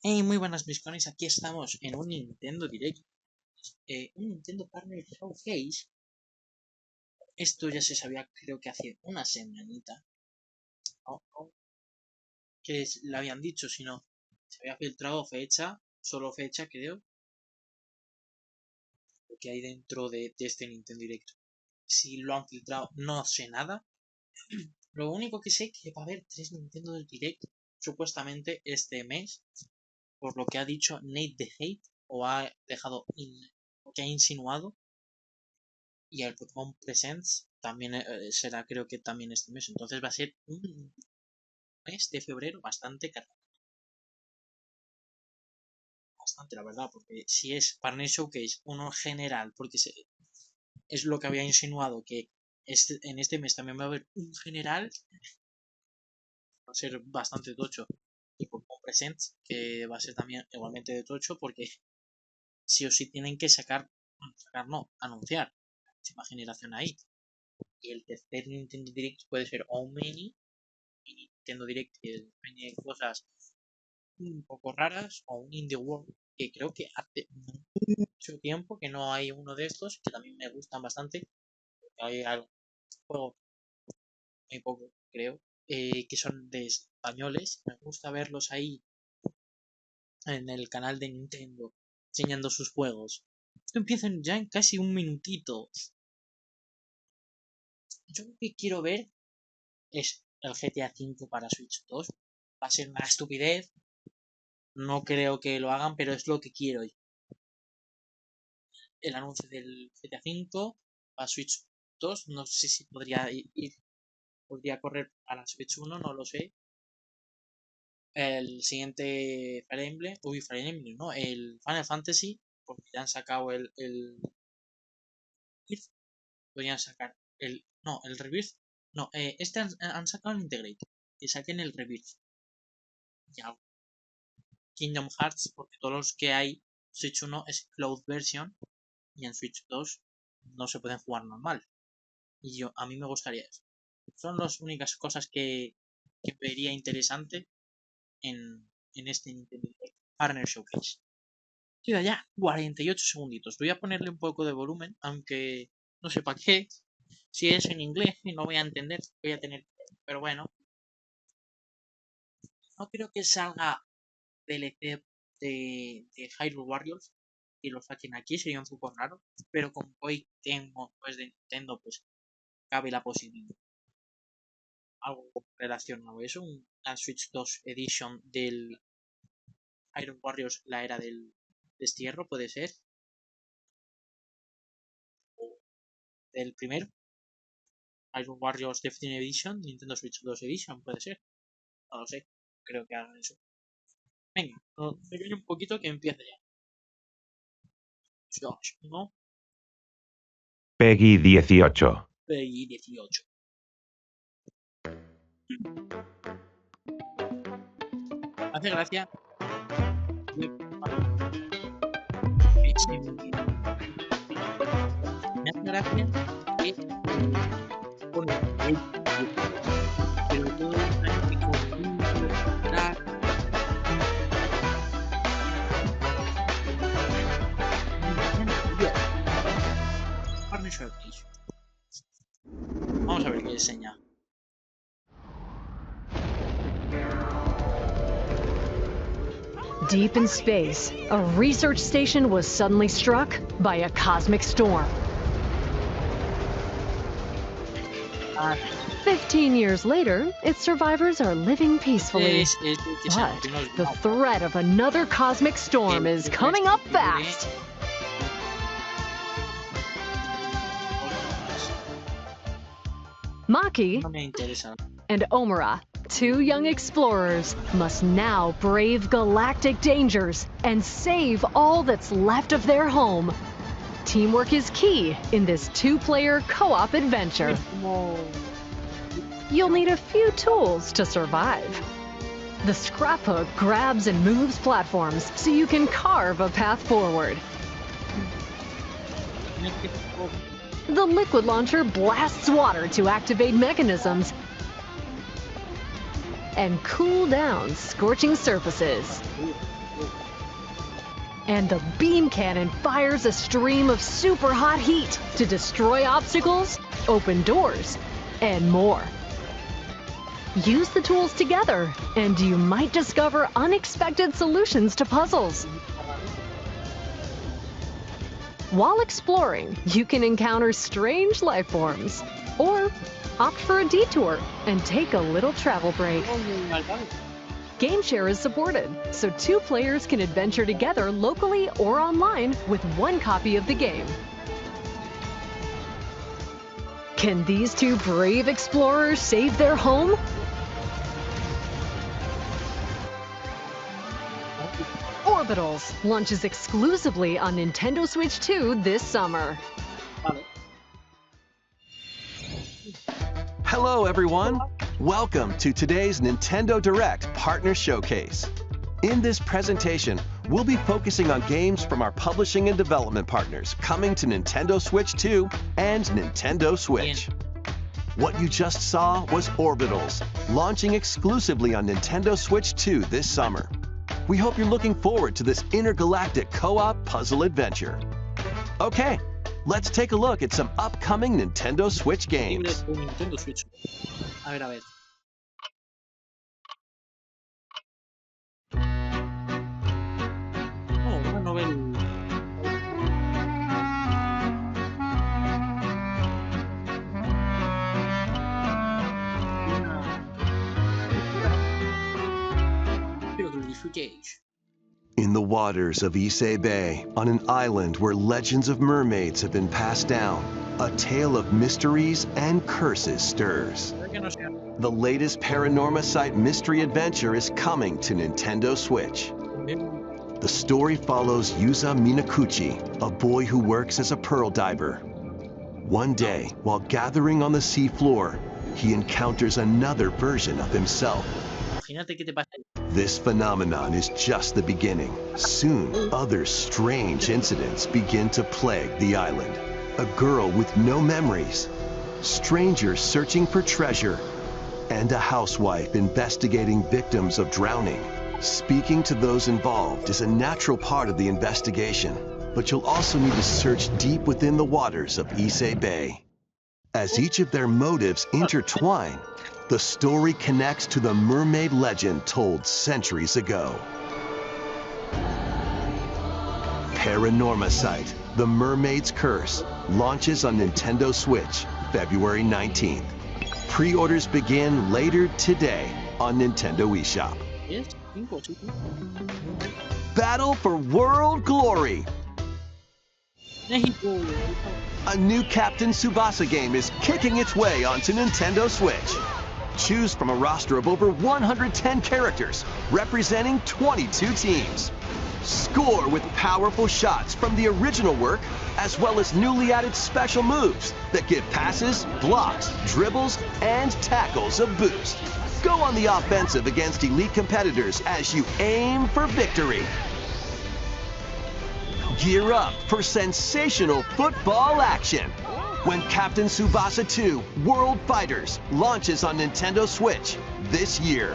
Hey, muy buenas mis cones, aquí estamos en un Nintendo Direct, un Nintendo Partner Showcase. Esto ya se sabía, creo que hace una semanita, ¿no? Que le habían dicho, si no, se había filtrado fecha, solo fecha creo, que hay dentro de este Nintendo Direct. Si lo han filtrado, no sé nada. Lo único que sé es que va a haber 3 Nintendo Direct supuestamente este mes, por lo que ha dicho Nate the Hate, o ha dejado, o que ha insinuado. Y el Pokémon Presents también será, creo que también este mes. Entonces va a ser un mes de febrero bastante cargado. Bastante, la verdad, porque si es Partner Showcase uno general, porque es lo que había insinuado, que en este mes también va a haber un general, va a ser bastante tocho. Y Pokémon Presents, que va a ser también igualmente de tocho, porque sí o sí tienen que no, anunciar la próxima generación ahí. Y el tercer Nintendo Direct puede ser o un mini y Nintendo Direct que tiene cosas un poco raras o un Indie World que creo que hace mucho tiempo que no hay uno de estos que también me gustan bastante. Hay juegos muy poco creo que son de españoles, me gusta verlos ahí en el canal de Nintendo enseñando sus juegos. Esto empieza ya en casi un minutito. Yo lo que quiero ver es el GTA V para Switch 2. Va a ser una estupidez, no creo que lo hagan, pero es lo que quiero. El anuncio del GTA V a Switch 2, no sé si podría correr a la Switch 1, no lo sé. El siguiente Fire Emblem, no, el Final Fantasy, porque ya han sacado podrían sacar el Rebirth, no, este han sacado el Integrate, que saquen el Rebirth. Ya, Kingdom Hearts, porque todos los que hay Switch 1 es Cloud Version y en Switch 2 no se pueden jugar normal. Y a mí me gustaría eso. Son las únicas cosas que vería interesante en este Nintendo Direct Partner Showcase. Queda ya 48 segunditos. Voy a ponerle un poco de volumen, aunque no sé para qué. Si es en inglés y no voy a entender, voy a tener. Pero bueno, no creo que salga DLC de Hyrule Warriors y lo saquen aquí, sería un poco raro. Pero como hoy tengo pues de Nintendo, pues cabe la posibilidad. Algo relacionado a eso, una Switch 2 Edition del Iron Warriors, la era del destierro, puede ser, o del primero, Iron Warriors Definitive Edition, Nintendo Switch 2 Edition, puede ser, no lo sé, creo que hagan eso. Venga, pequeño un poquito que empiece ya. Josh, ¿no? Peggy 18. Peggy 18. Hace gracia. Me hace gracia que pone pero todo está Vamos a ver qué enseña. Deep in space, a research station was suddenly struck by a cosmic storm. 15 years later, its survivors are living peacefully. But the threat of another cosmic storm is coming up fast. Maki and Omura, two young explorers, must now brave galactic dangers and save all that's left of their home. Teamwork is key in this two-player co-op adventure. You'll need a few tools to survive. The scraphook grabs and moves platforms so you can carve a path forward. The liquid launcher blasts water to activate mechanisms and cool down scorching surfaces. And the beam cannon fires a stream of super hot heat to destroy obstacles, open doors, and more. Use the tools together, and you might discover unexpected solutions to puzzles. While exploring, you can encounter strange life forms, or opt for a detour and take a little travel break. Game share is supported, so 2 players can adventure together locally or online with 1 copy of the game. Can these 2 brave explorers save their home? Orbitals launches exclusively on Nintendo Switch 2 this summer. Hello, everyone. Welcome to today's Nintendo Direct Partner Showcase. In this presentation, we'll be focusing on games from our publishing and development partners coming to Nintendo Switch 2 and Nintendo Switch. What you just saw was Orbitals, launching exclusively on Nintendo Switch 2 this summer. We hope you're looking forward to this intergalactic co-op puzzle adventure. Okay, let's take a look at some upcoming Nintendo Switch games. Nintendo Switch. A ver. Oh, una novela. Espero que lo disfrutéis. In the waters of Issei Bay, on an island where legends of mermaids have been passed down, a tale of mysteries and curses stirs. The latest Paranorma Site mystery adventure is coming to Nintendo Switch. The story follows Yuza Minakuchi, a boy who works as a pearl diver. One day, while gathering on the seafloor, he encounters another version of himself. This phenomenon is just the beginning. Soon, other strange incidents begin to plague the island. A girl with no memories, strangers searching for treasure, and a housewife investigating victims of drowning. Speaking to those involved is a natural part of the investigation, but you'll also need to search deep within the waters of Issei Bay. As each of their motives intertwine, the story connects to the mermaid legend told centuries ago. Paranorma Site, The Mermaid's Curse, launches on Nintendo Switch, February 19th. Pre-orders begin later today on Nintendo eShop. Battle for World Glory! A new Captain Tsubasa game is kicking its way onto Nintendo Switch. Choose from a roster of over 110 characters, representing 22 teams. Score with powerful shots from the original work, as well as newly added special moves that give passes, blocks, dribbles, and tackles a boost. Go on the offensive against elite competitors as you aim for victory. Gear up for sensational football action when Captain Tsubasa 2 World Fighters launches on Nintendo Switch this year.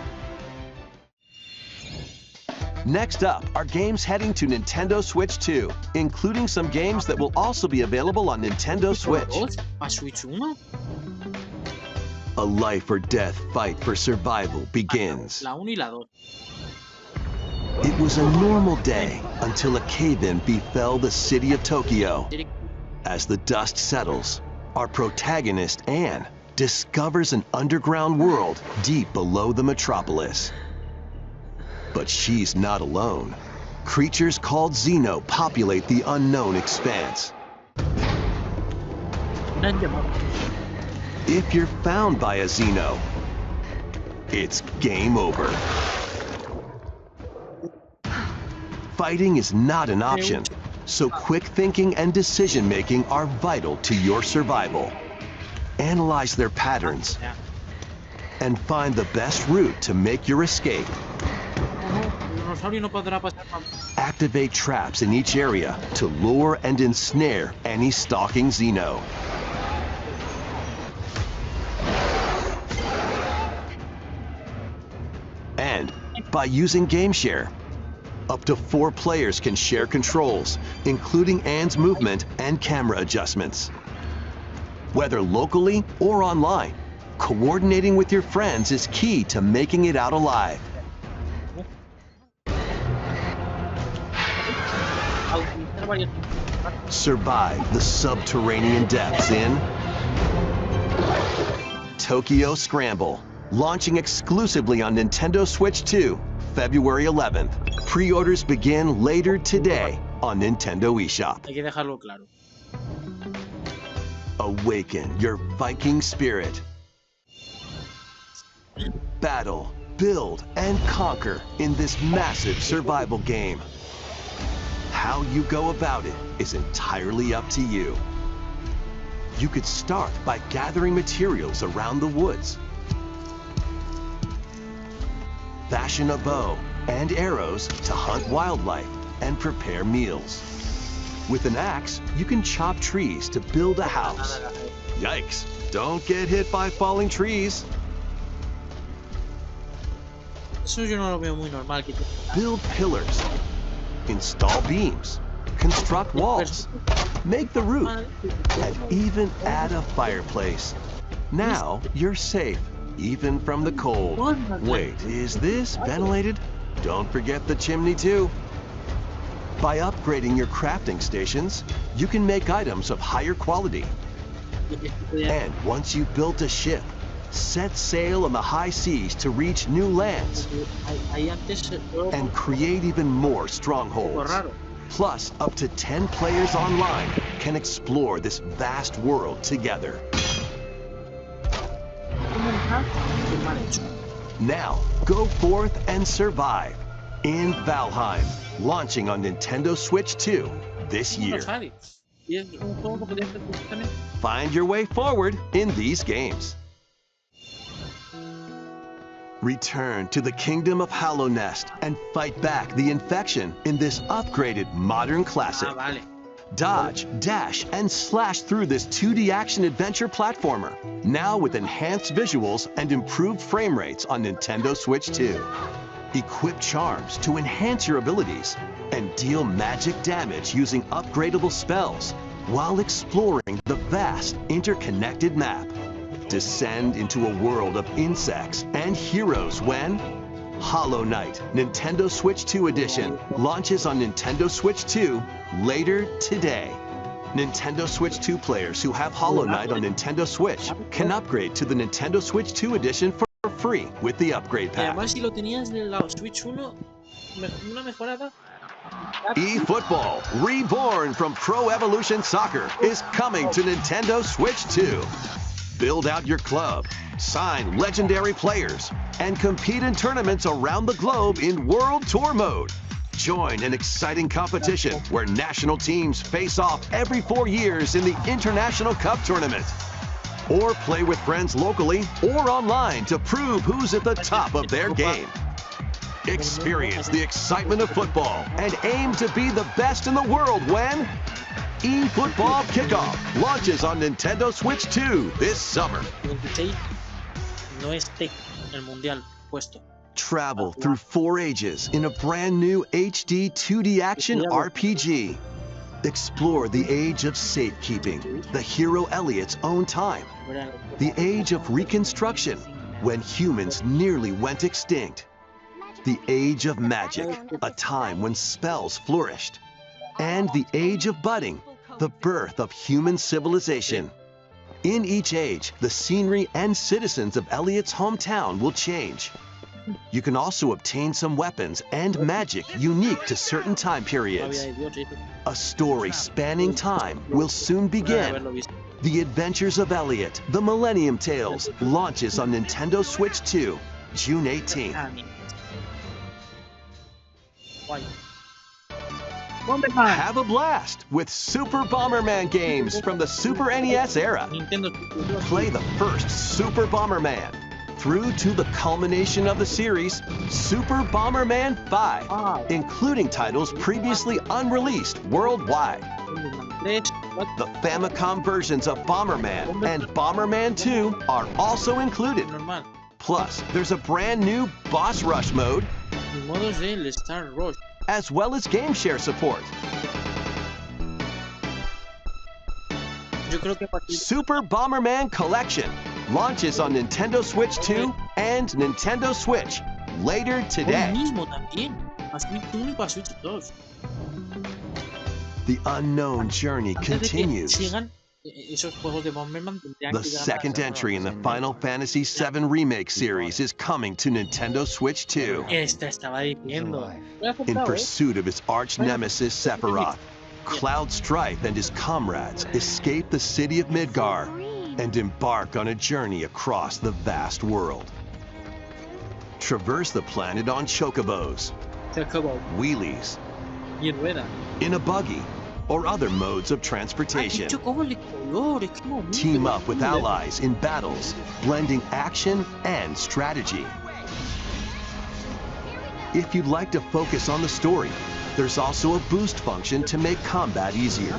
Next up are games heading to Nintendo Switch 2, including some games that will also be available on Nintendo Switch. A life or death fight for survival begins. It was a normal day until a cave-in befell the city of Tokyo. As the dust settles, our protagonist, Anne, discovers an underground world deep below the metropolis. But she's not alone. Creatures called Xeno populate the unknown expanse. If you're found by a Xeno, it's game over. Fighting is not an option, so quick thinking and decision-making are vital to your survival. Analyze their patterns and find the best route to make your escape. Activate traps in each area to lure and ensnare any stalking Xeno. And by using GameShare, Up to 4 players can share controls, including Anne's movement and camera adjustments. Whether locally or online, coordinating with your friends is key to making it out alive. Survive the subterranean depths in Tokyo Scramble, launching exclusively on Nintendo Switch 2, February 11th. Pre-orders begin later today on Nintendo eShop. Hay que dejarlo claro. Awaken your Viking spirit. Battle, build, and conquer in this massive survival game. How you go about it is entirely up to you. You could start by gathering materials around the woods. Fashion a bow and arrows to hunt wildlife and prepare meals. With an axe, you can chop trees to build a house. Yikes, don't get hit by falling trees. Eso yo no lo veo muy normal. Build pillars, install beams, construct walls, make the roof, and even add a fireplace. Now you're safe, even from the cold. Wait, is this ventilated? Don't forget the chimney too. By upgrading your crafting stations, you can make items of higher quality. And once you've built a ship, set sail on the high seas to reach new lands and create even more strongholds. Plus, up to 10 players online can explore this vast world together. Now, go forth and survive in Valheim, launching on Nintendo Switch 2 this year. Find your way forward in these games. Return to the kingdom of Hollow Nest and fight back the infection in this upgraded modern classic. Dodge, dash, and slash through this 2D action-adventure platformer, now with enhanced visuals and improved frame rates on Nintendo Switch 2. Equip charms to enhance your abilities and deal magic damage using upgradable spells while exploring the vast interconnected map. Descend into a world of insects and heroes when Hollow Knight Nintendo Switch 2 Edition launches on Nintendo Switch 2 later today. Nintendo Switch 2 players who have Hollow Knight on Nintendo Switch can upgrade to the Nintendo Switch 2 Edition for free with the upgrade pack. Además, si lo tenías de la Switch 1, una mejorada. eFootball, reborn from Pro Evolution Soccer, is coming to Nintendo Switch 2. Build out your club, sign legendary players, and compete in tournaments around the globe in World Tour mode. Join an exciting competition where national teams face off every 4 years in the International Cup Tournament. Or play with friends locally or online to prove who's at the top of their game. Experience the excitement of football and aim to be the best in the world when eFootball Kickoff launches on Nintendo Switch 2 this summer. No esté el mundial puesto. Travel through 4 ages in a brand new HD 2D action RPG. Explore the age of safekeeping, the hero Elliot's own time. The age of reconstruction, when humans nearly went extinct. The age of magic, a time when spells flourished. And the age of budding, the birth of human civilization. In each age, the scenery and citizens of Elliot's hometown will change. You can also obtain some weapons and magic unique to certain time periods. A story spanning time will soon begin. The Adventures of Elliot, The Millennium Tales, launches on Nintendo Switch 2, June 18th. Have a blast with Super Bomberman games from the Super NES era. Play the first Super Bomberman through to the culmination of the series, Super Bomberman 5, including titles previously unreleased worldwide. The Famicom versions of Bomberman and Bomberman 2 are also included. Plus, there's a brand new Boss Rush mode as well as game share support. Yo creo que a partir Super Bomberman Collection launches on Nintendo Switch 2 and Nintendo Switch later hoy today. mismo también. A Switch 1 y para Switch 2. The unknown journey Antes de que continues. sigan esos juegos de Bomberman tendrían The que llegar second más. entry in the Final Fantasy VII Remake series is coming to Nintendo Switch 2. Esta estaba diciendo. Lo he In aceptado, ¿eh? pursuit of his arch nemesis Sephiroth, Cloud Strife and his comrades escape the city of Midgar and embark on a journey across the vast world. Traverse the planet on chocobos, Chocobo wheelies, y rueda. in a buggy, or other modes of Ah, qué transportation. chocobos de colores, qué bonito. Team up with allies in battles, blending action and strategy. If you'd like to focus on the story, there's also a boost function to make combat easier.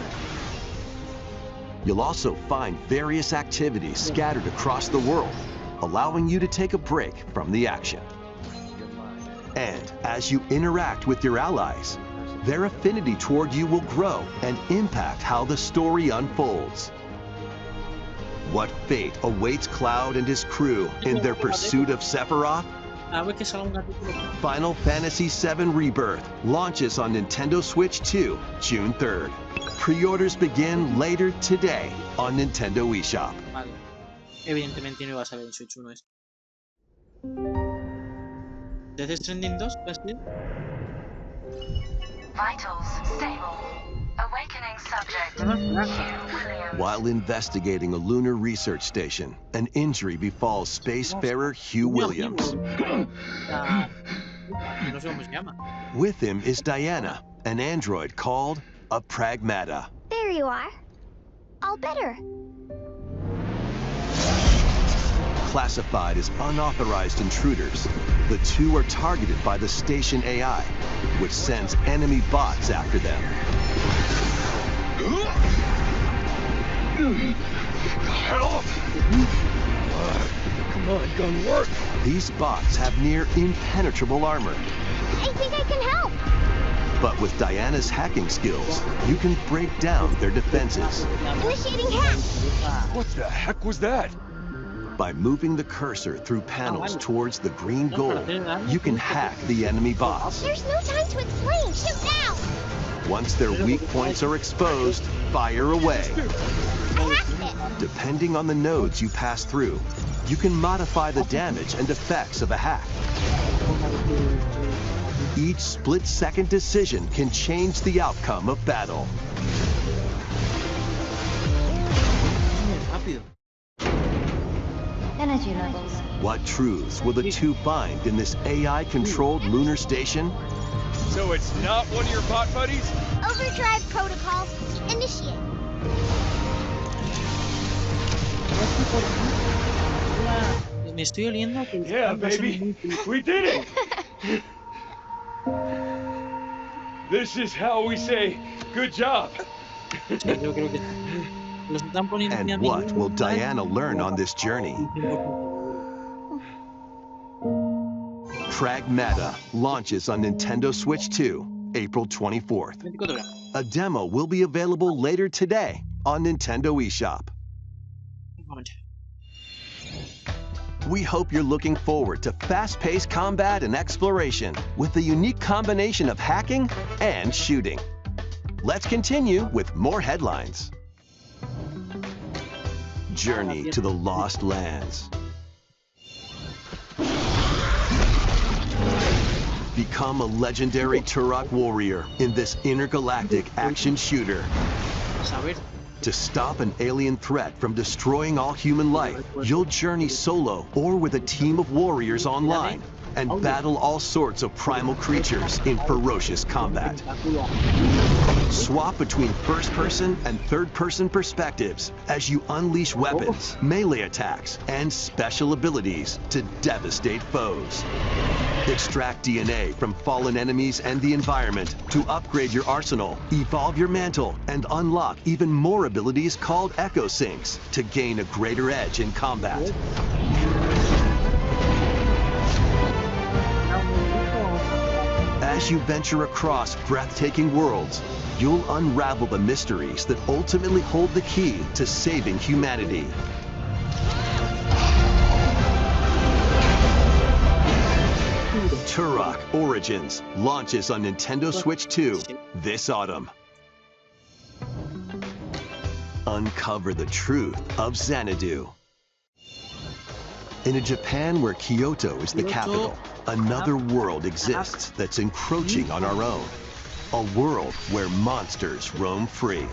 You'll also find various activities scattered across the world, allowing you to take a break from the action. And as you interact with your allies, their affinity toward you will grow and impact how the story unfolds. What fate awaits Cloud and his crew in their pursuit of Sephiroth? A ver que salga un capítulo. Final Fantasy VII Rebirth launches on Nintendo Switch 2, June 3rd. Pre-orders begin later today on Nintendo eShop. Vale. Evidentemente no iba a salir en Switch 1 esto. Death Stranding 2, ¿va a ser? Vitals stable. Awakening subject. No, no, no. Hugh Williams. While investigating a lunar research station, an injury befalls spacefarer Hugh Williams. Ah, no sé cómo se llama. With him is Diana, an android called a Pragmata. There you are. All better. Classified as unauthorized intruders, the two are targeted by the station AI, which sends enemy bots after them. Help! Come on, gun work! These bots have near impenetrable armor, I think I can help. but with Diana's hacking skills, you can break down their defenses. Initiating hack. What the heck was that? By moving the cursor through panels towards the green goal, you can hack the enemy bots. There's no time to explain. Shoot now. Once their weak points are exposed, fire away. I hacked it. Depending on the nodes you pass through, you can modify the damage and effects of a hack. Each split-second decision can change the outcome of battle. Rápido. Energy levels. What truths will the two find in this AI-controlled lunar station? So it's not one of your bot buddies? Overdrive protocol. Initiate. Me estoy oliendo que Yeah, están pasando baby. muy feliz. We did it! This is how we say, good job. Sí, yo creo que los están poniendo And what will Diana learn on this journey? Pragmata launches on Nintendo Switch 2, April 24th. 24 horas. A demo will be available later today on Nintendo eShop. Vamos. We hope you're looking forward to fast-paced combat and exploration with a unique combination of hacking and shooting. Let's continue with more headlines. Journey to the Lost Lands. Become a legendary Turok warrior in this intergalactic action shooter. Saber. To stop an alien threat from destroying all human life, you'll journey solo or with a team of warriors online and battle all sorts of primal creatures in ferocious combat. Swap between first-person and third-person perspectives as you unleash weapons, melee attacks, and special abilities to devastate foes. Extract DNA from fallen enemies and the environment to upgrade your arsenal, evolve your mantle, and unlock even more abilities called Echo Syncs to gain a greater edge in combat. As you venture across breathtaking worlds, you'll unravel the mysteries that ultimately hold the key to saving humanity. Turok Origins launches on Nintendo Switch 2 this autumn. Uncover the truth of Xanadu. In a Japan where Kyoto is the capital, another world exists that's encroaching on our own. A world where monsters roam free.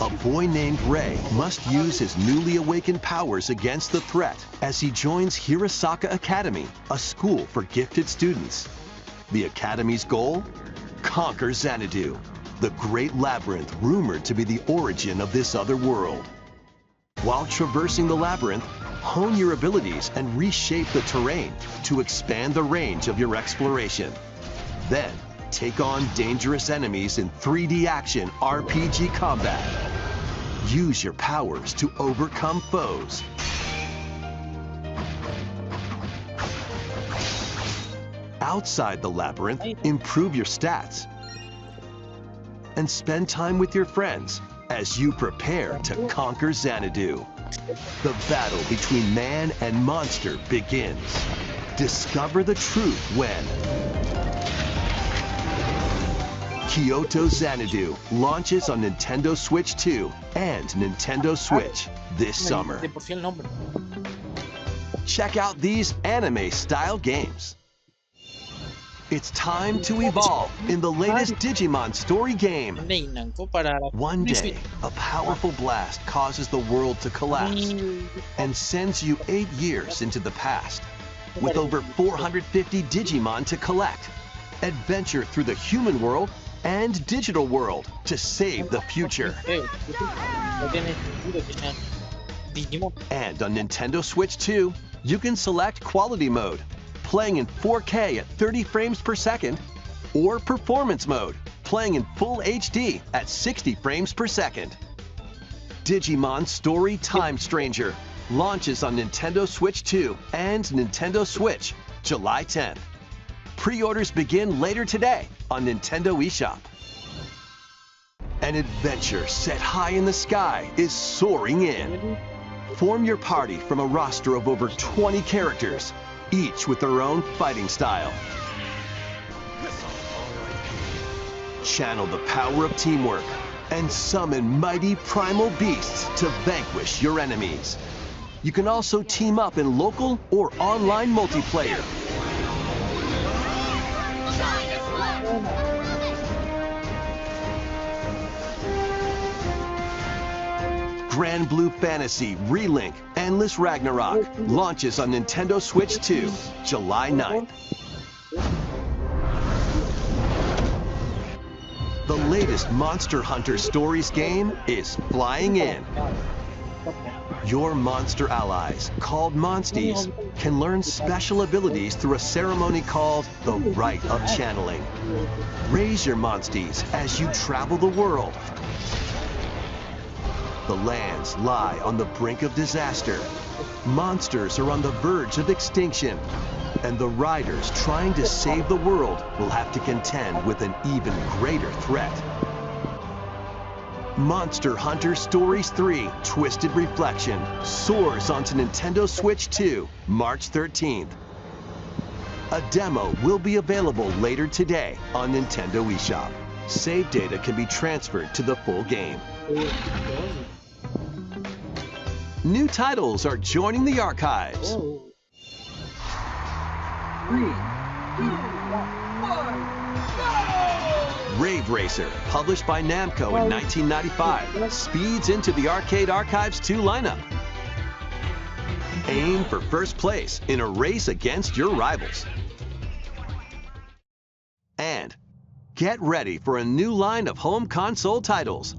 A boy named Ray must use his newly awakened powers against the threat as he joins Hirasaka Academy, a school for gifted students. The Academy's goal? Conquer Xanadu, the great labyrinth rumored to be the origin of this other world. While traversing the labyrinth, hone your abilities and reshape the terrain to expand the range of your exploration. Then, take on dangerous enemies in 3D action RPG combat. Use your powers to overcome foes. Outside the labyrinth, improve your stats. And spend time with your friends as you prepare to conquer Xanadu. The battle between man and monster begins. Discover the truth when Kyoto Xanadu launches on Nintendo Switch 2 and Nintendo Switch this summer. Check out these anime-style games. It's time to evolve in the latest Digimon story game. One day, a powerful blast causes the world to collapse and sends you 8 years into the past. With over 450 Digimon to collect, adventure through the human world and digital world to save the future. And on Nintendo Switch 2, you can select Quality Mode, playing in 4K at 30 frames per second, or Performance Mode, playing in Full HD at 60 frames per second. Digimon Story Time Stranger launches on Nintendo Switch 2 and Nintendo Switch July 10th. Pre-orders begin later today on Nintendo eShop. An adventure set high in the sky is soaring in. Form your party from a roster of over 20 characters, each with their own fighting style. Channel the power of teamwork and summon mighty primal beasts to vanquish your enemies. You can also team up in local or online multiplayer. Grand Blue Fantasy Relink Endless Ragnarok launches on Nintendo Switch 2, July 9th. The latest Monster Hunter Stories game is flying in. Your monster allies, called Monsties, can learn special abilities through a ceremony called the Rite of Channeling. Raise your Monsties as you travel the world. The lands lie on the brink of disaster. Monsters are on the verge of extinction. And the riders trying to save the world will have to contend with an even greater threat. Monster Hunter Stories 3 Twisted Reflection soars onto Nintendo Switch 2, March 13th. A demo will be available later today on Nintendo eShop. Save data can be transferred to the full game. New titles are joining the archives. 3, 2, 1, go! Rave Racer, published by Namco in 1995, speeds into the Arcade Archives 2 lineup. Aim for first place in a race against your rivals. And get ready for a new line of home console titles.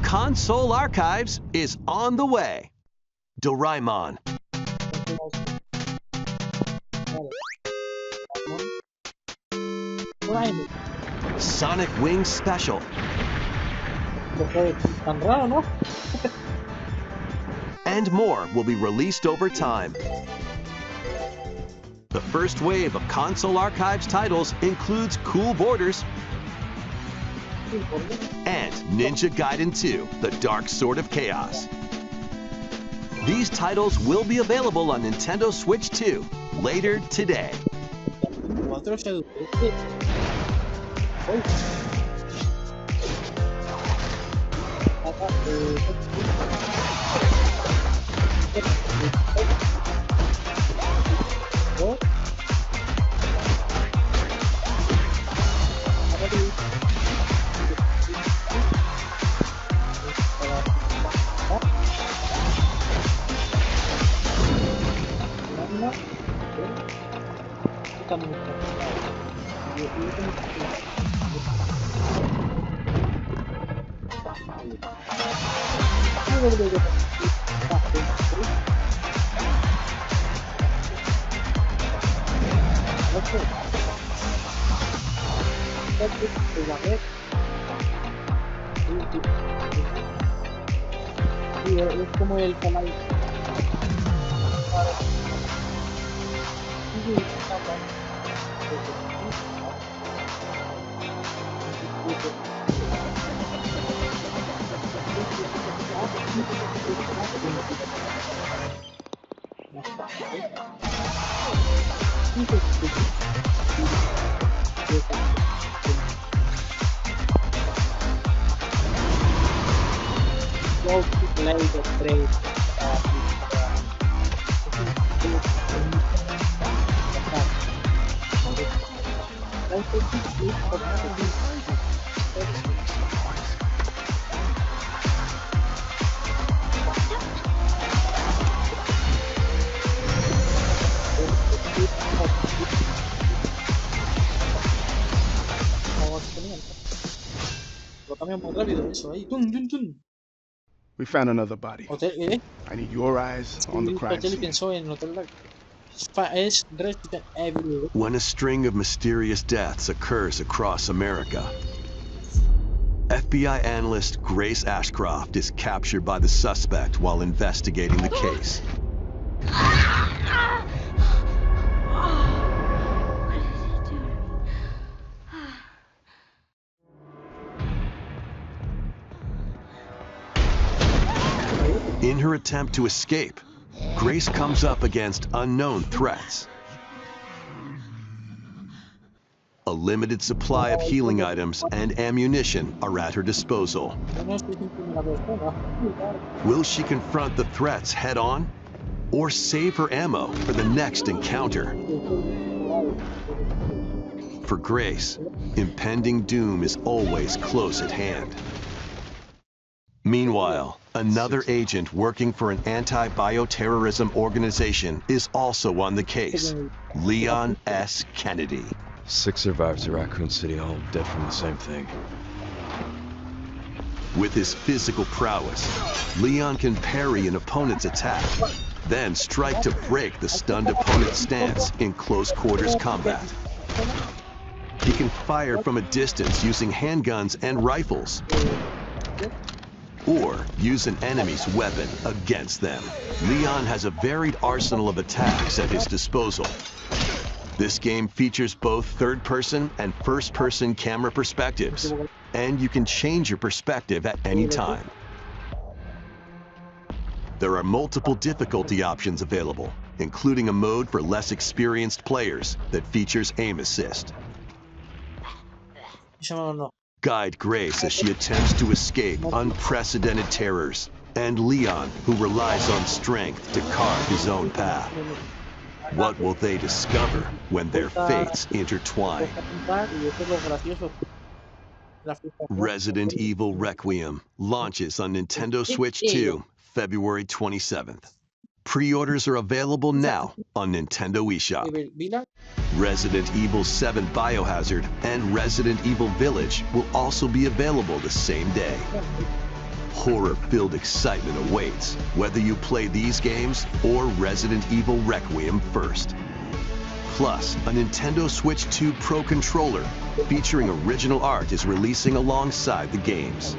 Console Archives is on the way. Doraemon. Sonic Wings Special. And more will be released over time. The first wave of Console Archives titles includes Cool Borders and Ninja Gaiden 2, The Dark Sword of Chaos. These titles will be available on Nintendo Switch 2 later today. Es como el canal. We found another body. Hotel, I need your eyes on the crime Hotel y scene. pensó en Hotel es Resident Evil. When a string of mysterious deaths occurs across America, FBI analyst Grace Ashcroft is captured by the suspect while investigating the case. In her attempt to escape, Grace comes up against unknown threats. A limited supply of healing items and ammunition are at her disposal. Will she confront the threats head-on, or save her ammo for the next encounter? For Grace, impending doom is always close at hand. Meanwhile, another agent working for an anti-bioterrorism organization is also on the case, Leon S. Kennedy. 6 survivors at Raccoon City, all dead from the same thing. With his physical prowess, Leon can parry an opponent's attack, then strike to break the stunned opponent's stance in close quarters combat. He can fire from a distance using handguns and rifles, or use an enemy's weapon against them. Leon has a varied arsenal of attacks at his disposal. This game features both third-person and first-person camera perspectives, and you can change your perspective at any time. There are multiple difficulty options available, including a mode for less experienced players that features aim assist. Guide Grace as she attempts to escape unprecedented terrors, and Leon, who relies on strength to carve his own path. What will they discover when their fates intertwine? Resident Evil Requiem launches on Nintendo Switch 2, February 27th. Pre-orders are available now on Nintendo eShop. Resident Evil 7 Biohazard and Resident Evil Village will also be available the same day. Horror-filled excitement awaits, whether you play these games or Resident Evil Requiem first. Plus, a Nintendo Switch 2 Pro controller featuring original art is releasing alongside the games.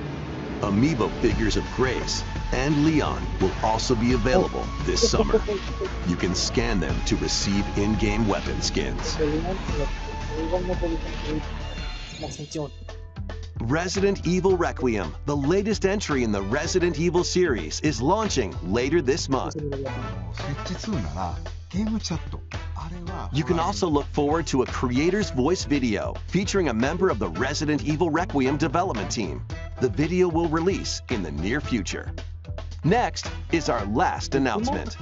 Amiibo figures of Grace and Leon will also be available this summer. You can scan them to receive in-game weapon skins. Resident Evil Requiem, the latest entry in the Resident Evil series, is launching later this month. You can also look forward to a creator's voice video featuring a member of the Resident Evil Requiem development team. The video will release in the near future. Next is our last announcement.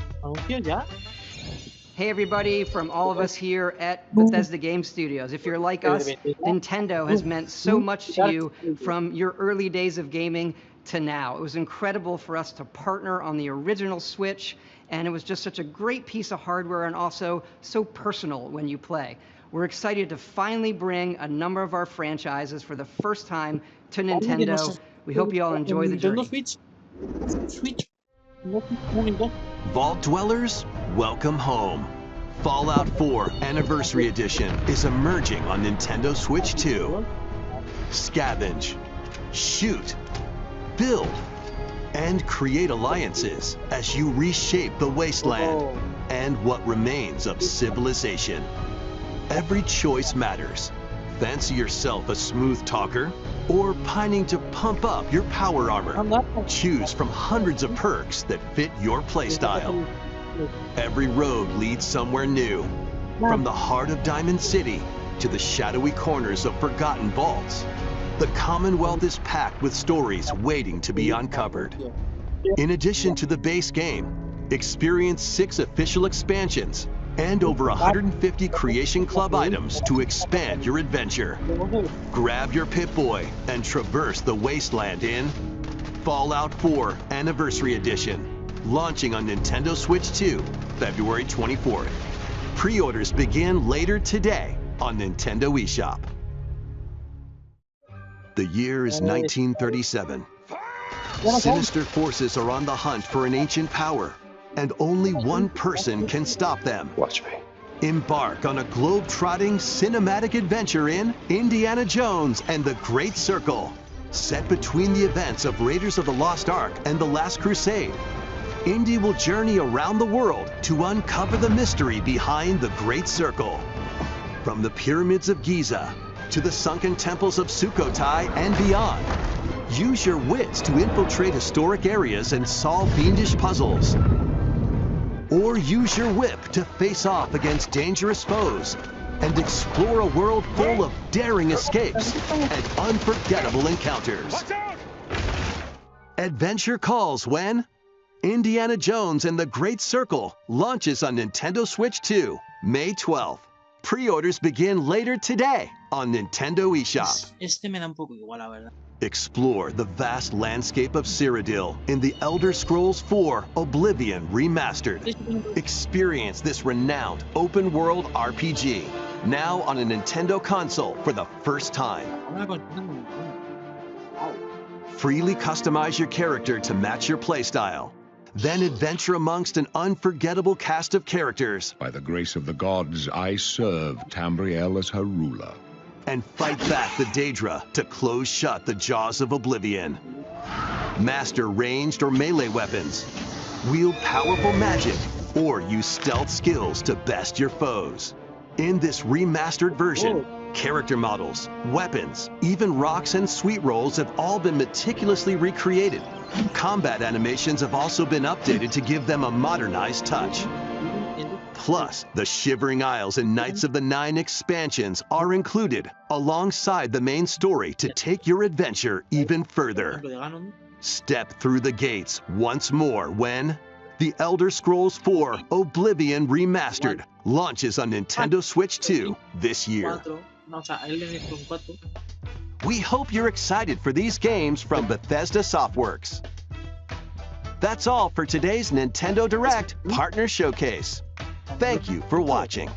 Hey everybody, from all of us here at Bethesda Game Studios. If you're like us, Nintendo has meant so much to you from your early days of gaming to now. It was incredible for us to partner on the original Switch, and it was just such a great piece of hardware and also so personal when you play. We're excited to finally bring a number of our franchises for the first time to Nintendo. We hope you all enjoy the journey. Vault Dwellers, welcome home. Fallout 4 Anniversary Edition is emerging on Nintendo Switch 2. Scavenge, shoot, build, and create alliances as you reshape the wasteland and what remains of civilization. Every choice matters. Fancy yourself a smooth talker or pining to pump up your power armor? Choose from hundreds of perks that fit your playstyle. Every road leads somewhere new, from the heart of Diamond City to the shadowy corners of forgotten vaults. The Commonwealth is packed with stories waiting to be uncovered. In addition to the base game, experience 6 official expansions and over 150 Creation Club items to expand your adventure. Grab your Pip-Boy and traverse the wasteland in Fallout 4 Anniversary Edition, launching on Nintendo Switch 2, February 24th. Pre-orders begin later today on Nintendo eShop. The year is 1937. Sinister forces are on the hunt for an ancient power, and only one person can stop them. Watch me. Embark on a globe-trotting cinematic adventure in Indiana Jones and the Great Circle. Set between the events of Raiders of the Lost Ark and The Last Crusade, Indy will journey around the world to uncover the mystery behind the Great Circle. From the pyramids of Giza to the sunken temples of Sukhothai and beyond, use your wits to infiltrate historic areas and solve fiendish puzzles. Or use your whip to face off against dangerous foes and explore a world full of daring escapes and unforgettable encounters. Adventure calls when Indiana Jones and the Great Circle launches on Nintendo Switch 2, May 12th. Pre-orders begin later today on Nintendo eShop. Este me da un poco igual, la verdad. Explore the vast landscape of Cyrodiil in The Elder Scrolls 4 Oblivion Remastered. Experience this renowned open-world RPG, now on a Nintendo console for the first time. Freely customize your character to match your playstyle. Then adventure amongst an unforgettable cast of characters. By the grace of the gods, I serve Tamriel as her ruler. And fight back the Daedra to close shut the jaws of Oblivion. Master ranged or melee weapons. Wield powerful magic, or use stealth skills to best your foes. In this remastered version, character models, weapons, even rocks and sweet rolls have all been meticulously recreated. Combat animations have also been updated to give them a modernized touch. Plus, the Shivering Isles and Knights of the Nine expansions are included alongside the main story to take your adventure even further. Step through the gates once more when The Elder Scrolls 4 Oblivion Remastered launches on Nintendo Switch 2 this year. We hope you're excited for these games from Bethesda Softworks. That's all for today's Nintendo Direct Partner Showcase. Thank you for watching.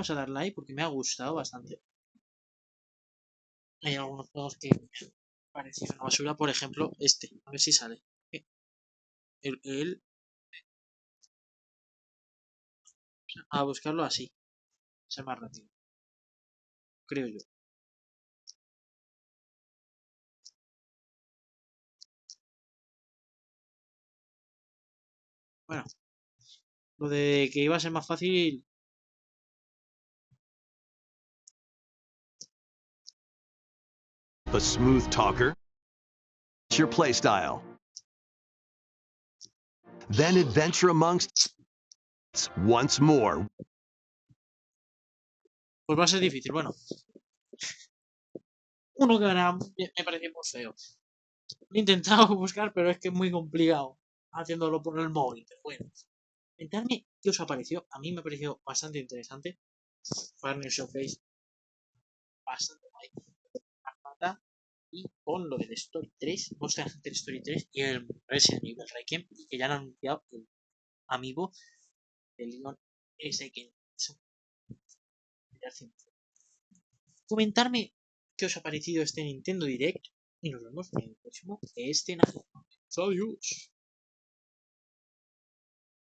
vamos a dar like porque me ha gustado bastante. Hay algunos juegos que parecen una basura, por ejemplo, este. A ver si sale. El a buscarlo así. Es más rápido. Creo yo. Bueno, lo de que iba a ser más fácil. A smooth talker. It's your playstyle. Then adventure amongst once more. Pues va a ser difícil. Bueno, uno que ahora me parece muy feo. Lo he intentado buscar, pero es que es muy complicado haciéndolo por el móvil. Pero bueno, comentarme qué os ha parecido. A mí me ha parecido bastante interesante. Farner Showcase bastante guay. Y con lo del Story 3, Monster Hunter Story 3 y el Resident Evil Requiem, que ya han anunciado el amigo de Leon ese que comentarme qué os ha parecido este Nintendo Direct y nos vemos en el próximo escenario. Adiós.